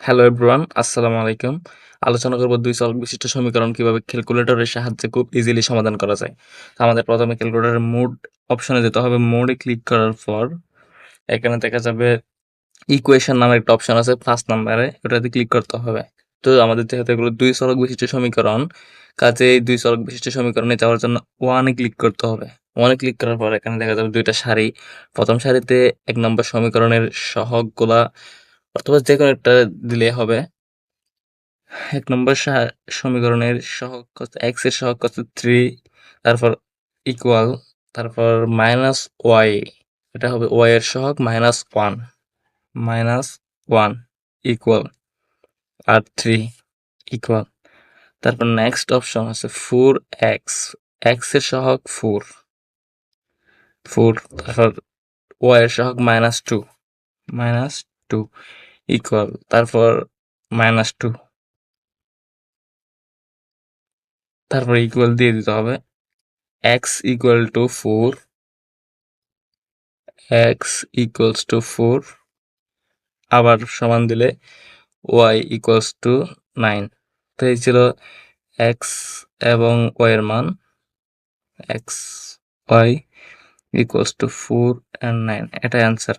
Hello everyone, আসসালামু আলাইকুম। আলোচনা করব ২ চলক বিশিষ্ট সমীকরণ কিভাবে ক্যালকুলেটরের সাহায্যে খুব ইজিলি সমাধান করা যায়। তো আমাদের প্রথমে ক্যালকুলেটরের মোড অপশনে যেতে হবে। মোডে ক্লিক করার পর এখানে দেখা যাবে ইকুয়েশন নামের একটা অপশন আছে ফার্স্ট নাম্বারে, ওটাতে ক্লিক করতে হবে। তো আমাদের যেহেতু এগুলো ২ চলক বিশিষ্ট সমীকরণ, কাজেই ২ চলক বিশিষ্ট সমীকরণে যাওয়ার জন্য 1 এ ক্লিক করতে হবে। 1 এ ক্লিক করার পর এখানে দেখা যাবে ২ টা সারি। প্রথম সারিতে ১ নম্বর সমীকরণের সহগগুলা অথবা যেকোনো একটা দিলেই হবে। ১ নম্বর সমীকরণের সহগ কত? x এর সহগ কত? 3, তারপর ইকুয়াল, তারপর -y, এটা হবে y এর সহগ -1 ইকুয়াল আর 3 ইকুয়াল। তারপর নেক্সট অপশন আছে 4x, x এর সহগ 4, তারপর y এর সহগ -2 ইকুয়াল, তারপর -2, তারপর ইকুয়াল দিয়ে দিতে হবে। x equal to 4, x equals to 4, আবার সমান দিলে y equals to 9। তো এই ছিল x এবং y এর মান, x y equals to 4 and 9, এটাই অ্যান্সার।